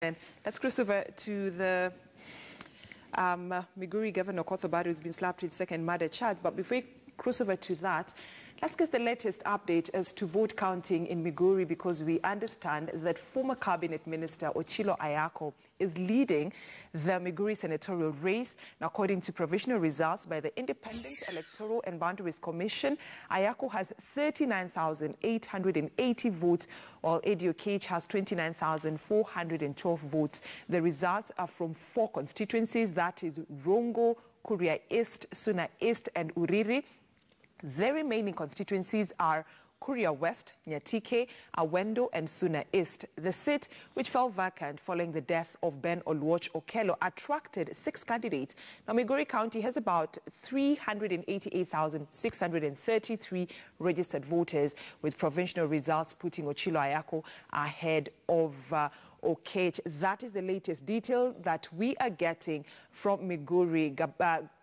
And let's cross over to the Migori Governor Ochillo Ayacko, who's been slapped with second murder charge. But before we cross over to that, let's get the latest update as to vote counting in Migori, because we understand that former cabinet minister Ochillo Ayacko is leading the Migori senatorial race. Now, according to provisional results by the Independent Electoral and Boundaries Commission, Ayacko has 39,880 votes, while Eddie Okech has 29,412 votes. The results are from 4 constituencies, that is Rongo, Kuria East, Suna East and Uriri. The remaining constituencies are Kuria West, Nyatike, Awendo and Suna East. The seat, which fell vacant following the death of Ben Okello, attracted 6 candidates. Now, Migori County has about 388,633 registered voters, with provincial results putting Ochillo Ayacko ahead of Okech. That is the latest detail that we are getting from Migori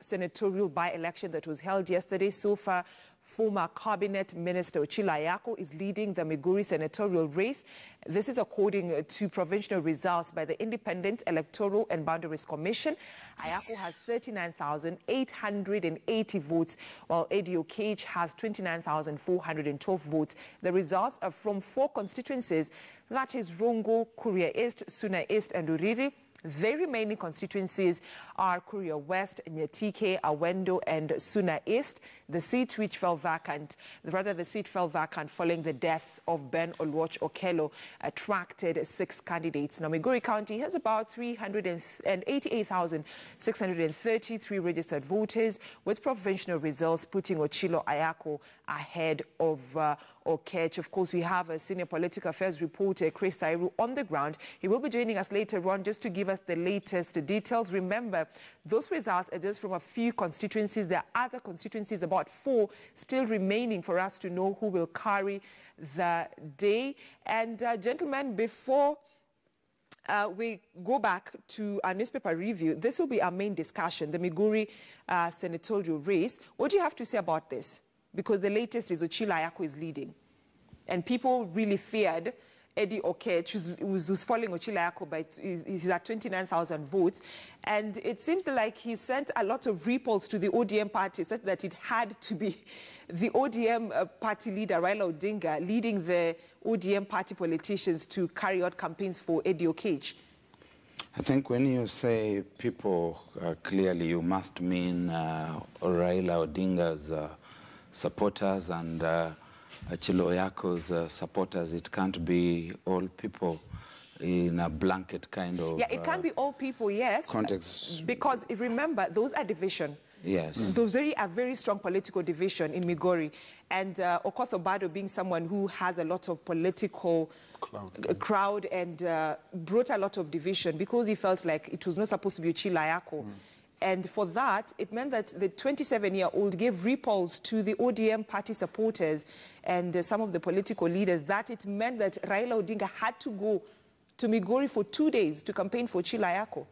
senatorial by-election that was held yesterday. So far, former cabinet minister Ochillo Ayacko is leading the Migori senatorial race. This is according to provincial results by the Independent Electoral and Boundaries Commission. Ayacko has 39,880 votes, while Eddie Okech has 29,412 votes. The results are from 4 constituencies, that is Rongo, Kuria East, Suna East and Uriri. The remaining constituencies are Kuria West, Nyatike, Awendo and Suna East. The seat fell vacant following the death of Ben Okello, attracted 6 candidates. Now, Migori County has about 388,633 registered voters, with provincial results putting Ochillo Ayacko ahead of Okech. Of course, we have a senior political affairs reporter, Chris Tairu, on the ground. He will be joining us later on just to give us the latest details. Remember, those results are just from a few constituencies. There are other constituencies, about 4, still remaining for us to know who will carry the day. And gentlemen, before we go back to our newspaper review, this will be our main discussion, the Migori senatorial race. What do you have to say about this? Because the latest is Ochillo Ayacko is leading. And people really feared Eddie Okech, who's following Ochillo Ayacko, he's at 29,000 votes. And it seems like he sent a lot of ripples to the ODM party, such that it had to be the ODM party leader, Raila Odinga, leading the ODM party politicians to carry out campaigns for Eddie Okech. I think when you say people, clearly you must mean Raila Odinga's supporters and Ochillo Ayacko's supporters. It can't be all people in a blanket kind of it can't be all people, yes. Context. Because remember, those are division. Yes. Those are very strong political division in Migori. And Ochillo Ayacko being someone who has a lot of political crowd and brought a lot of division, because he felt like it was not supposed to be Ochillo Ayacko. And for that, it meant that the 27-year-old gave ripples to the ODM party supporters and some of the political leaders, that it meant that Raila Odinga had to go to Migori for 2 days to campaign for Ochillo Ayacko.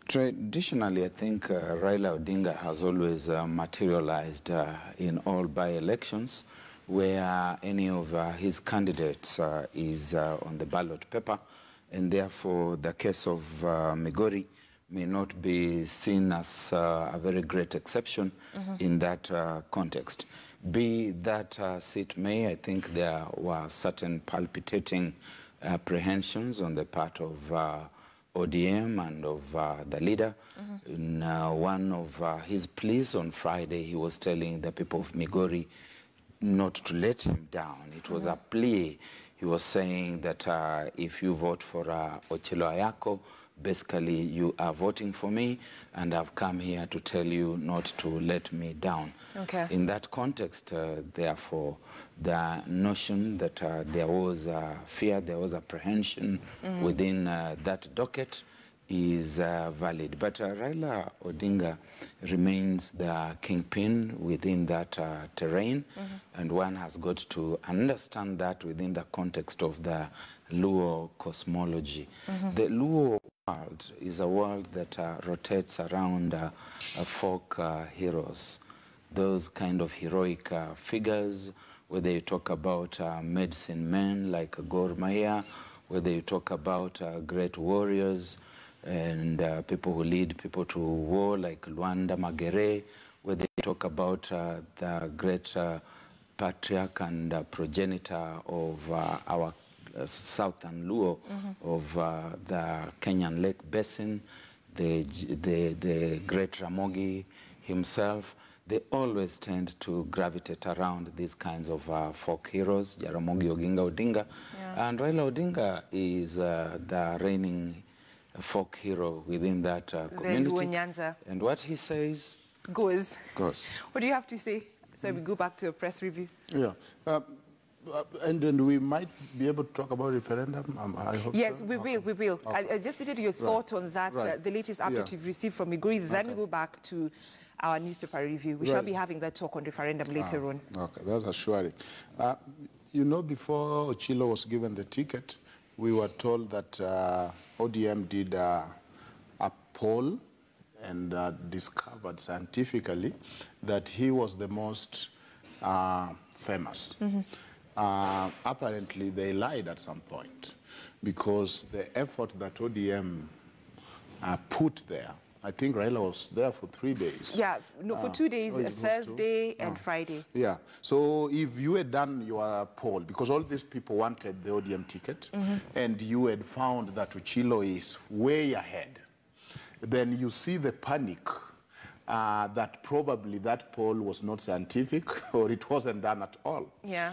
Traditionally, I think Raila Odinga has always materialized in all by-elections where any of his candidates is on the ballot paper, and therefore the case of Migori may not be seen as a very great exception in that context. Be that seat may, I think there were certain palpitating apprehensions on the part of ODM and of the leader. In one of his pleas on Friday, he was telling the people of Migori not to let him down. It was a plea. He was saying that if you vote for Ochillo Ayacko, basically you are voting for me, and I've come here to tell you not to let me down. Okay. In that context, therefore, the notion that there was fear, there was apprehension within that docket is valid. But Raila Odinga remains the kingpin within that terrain, and one has got to understand that within the context of the Luo cosmology. The Luo world is a world that rotates around folk heroes, those kind of heroic figures, whether you talk about medicine men like Gor Mahia, whether you talk about great warriors and people who lead people to war like Luanda Magere, whether you talk about the great patriarch and progenitor of our southern Luo of the Kenyan Lake Basin, the great Ramogi himself, they always tend to gravitate around these kinds of folk heroes, Jaramogi Oginga Odinga. Yeah. And Raila Odinga is the reigning folk hero within that community. And what he says goes. What do you have to say? So we go back to a press review. Yeah. And then we might be able to talk about referendum. I hope yes, so. we will. Okay. I just needed your thought on that, the latest update you've received from Migori. Then we go back to our newspaper review. We shall be having that talk on referendum later on. Okay, that's assuring. You know, before Ochillo was given the ticket, we were told that ODM did a poll and discovered scientifically that he was the most famous. Apparently, they lied at some point because the effort that ODM put there, I think Raila was there for 3 days. Yeah, no, for 2 days, Thursday and Friday. Yeah, so if you had done your poll, because all these people wanted the ODM ticket, and you had found that Ochillo is way ahead, then you see the panic that probably that poll was not scientific or it wasn't done at all. Yeah.